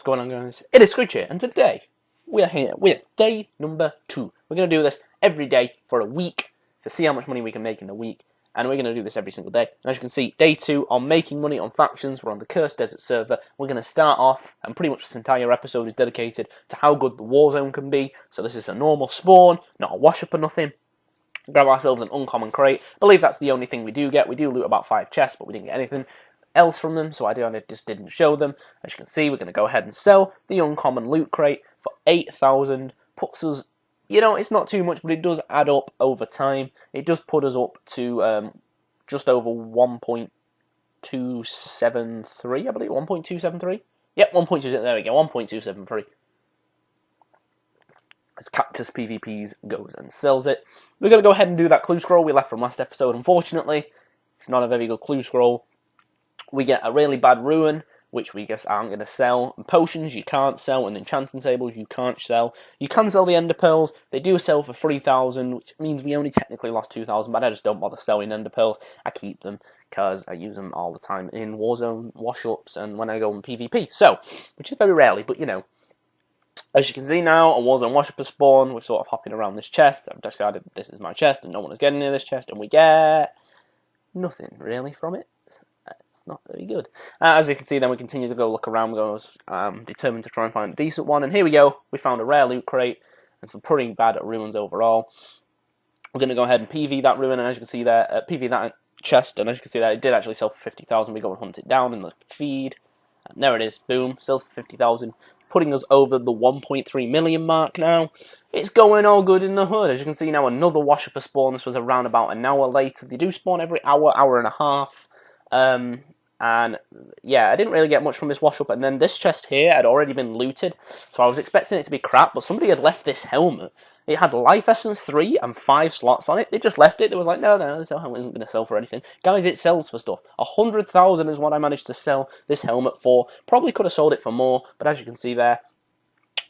What's going on, guys? It is Screech here, and today we are here with day number 2. We're going to do this every day for a week to see how much money we can make in the week, and we're going to do this every single day. And as you can see, day 2 on making money on factions. We're on the Cursed Desert server. We're going to start off, and pretty much this entire episode is dedicated to how good the Warzone can be. So this is a normal spawn, not a wash-up or nothing. Grab ourselves an uncommon crate. I believe that's the only thing we do get. We do loot about 5 chests, but we didn't get anything else from them, so I just didn't show them. As you can see, we're going to go ahead and sell the uncommon loot crate for 8,000. Puts us, it's not too much, but it does add up over time. It does put us up to just over 1.273, I believe. 1.273? Yep, 1.2. There we go, 1.273. As Cactus PvPs goes and sells it. We're going to go ahead and do that clue scroll we left from last episode. Unfortunately, it's not a very good clue scroll. We get a really bad ruin, which we guess aren't going to sell. And potions you can't sell, and enchanting tables you can't sell. You can sell the ender pearls. They do sell for 3,000, which means we only technically lost 2,000, but I just don't bother selling ender pearls. I keep them because I use them all the time in Warzone wash-ups and when I go in PvP. So, which is very rarely, but as you can see now, a Warzone wash-up has spawned. We're sort of hopping around this chest. I've decided this is my chest and no one is getting near this chest, and we get nothing really from it. Not very good. As you can see, then we continue to go look around. We're determined to try and find a decent one. And here we go. We found a rare loot crate and some pretty bad ruins overall. We're going to go ahead and PV that ruin, and as you can see there, PV that chest, and as you can see there, it did actually sell for 50,000. We go and hunt it down in the feed. And there it is. Boom. Sells for 50,000. Putting us over the 1.3 million mark now. It's going all good in the hood. As you can see now, another wash-up has spawned. This was around about an hour later. They do spawn every hour, hour and a half. And yeah, I didn't really get much from this wash-up, and then this chest here had already been looted, so I was expecting it to be crap, but somebody had left this helmet. It had Life Essence 3 and 5 slots on it. They just left it. They was like, no, this helmet isn't going to sell for anything. Guys, it sells for stuff. 100,000 is what I managed to sell this helmet for. Probably could have sold it for more, but as you can see there,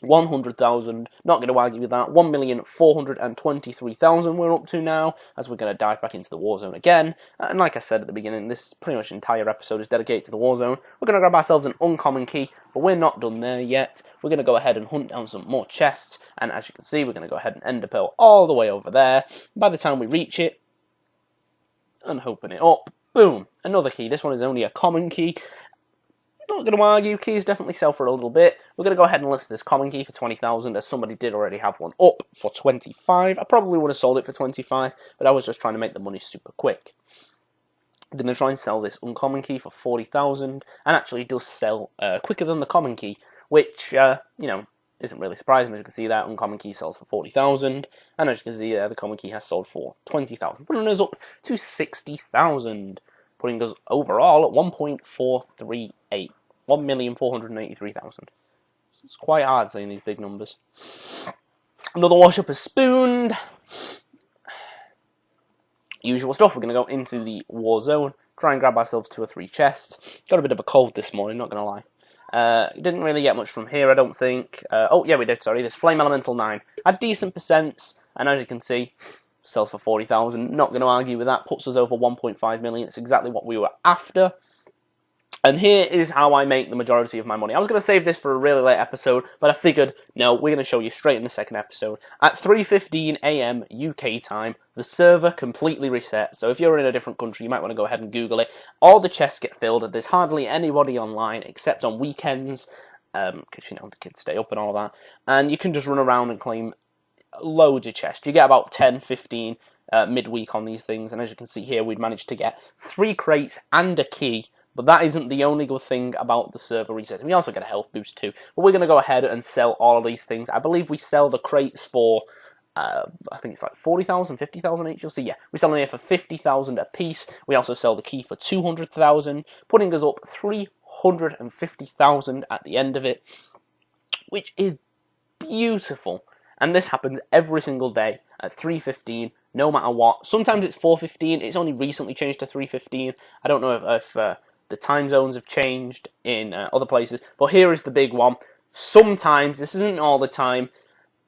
100,000, not going to argue with that. 1,423,000 we're up to now, as we're going to dive back into the Warzone again. And like I said at the beginning, this pretty much entire episode is dedicated to the Warzone. We're going to grab ourselves an uncommon key, but we're not done there yet. We're going to go ahead and hunt down some more chests, and as you can see, we're going to go ahead and ender pearl all the way over there. By the time we reach it, and open it up, boom, another key. This one is only a common key. Not going to argue, keys definitely sell for a little bit. We're going to go ahead and list this common key for 20,000, as somebody did already have one up for 25. I probably would have sold it for 25, but I was just trying to make the money super quick. I'm going to try and sell this uncommon key for 40,000, and actually it does sell quicker than the common key, which, isn't really surprising. As you can see that uncommon key sells for 40,000, and as you can see the common key has sold for 20,000, putting us up to 60,000, putting us overall at 1.438. 1,483,000. It's quite hard saying these big numbers. Another wash-up is spooned. Usual stuff. We're going to go into the Warzone, try and grab ourselves 2 or 3 chests. Got a bit of a cold this morning, not going to lie. Didn't really get much from here, I don't think. Oh, yeah, we did, sorry. This Flame Elemental 9. Had decent percents, and as you can see, sells for 40,000. Not going to argue with that. Puts us over 1.5 million. It's exactly what we were after. And here is how I make the majority of my money. I was going to save this for a really late episode, but I figured, no, we're going to show you straight in the second episode. At 3:15 AM UK time, the server completely resets. So if you're in a different country, you might want to go ahead and Google it. All the chests get filled. There's hardly anybody online except on weekends, because, the kids stay up and all that. And you can just run around and claim loads of chests. You get about 10, 15 midweek on these things. And as you can see here, we'd managed to get 3 crates and a key. But that isn't the only good thing about the server reset. We also get a health boost too. But we're going to go ahead and sell all of these things. I believe we sell the crates for, I think it's like 40,000, 50,000 each. You'll see, yeah. We sell them here for 50,000 a piece. We also sell the key for 200,000, putting us up 350,000 at the end of it, which is beautiful. And this happens every single day at 3:15, no matter what. Sometimes it's 4:15. It's only recently changed to 3:15. I don't know if the time zones have changed in other places, but here is the big one. Sometimes, this isn't all the time,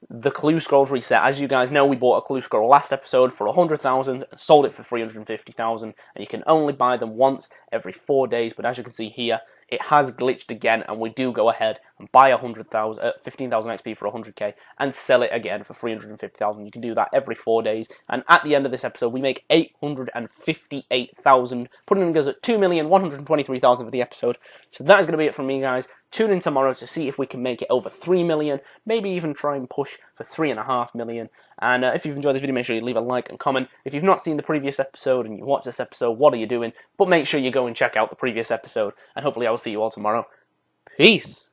the clue scrolls reset. As you guys know, we bought a clue scroll last episode for 100,000 and sold it for 350,000, and you can only buy them once every 4 days. But as you can see here, it has glitched again, and we do go ahead and buy 15,000 XP for 100k, and sell it again for 350,000. You can do that every 4 days, and at the end of this episode, we make 858,000, putting us at 2,123,000 for the episode. So that is going to be it from me, guys. Tune in tomorrow to see if we can make it over 3 million, maybe even try and push for 3.5 million. And if you've enjoyed this video, make sure you leave a like and comment. If you've not seen the previous episode and you watch this episode, what are you doing? But make sure you go and check out the previous episode, and hopefully I will see you all tomorrow. Peace!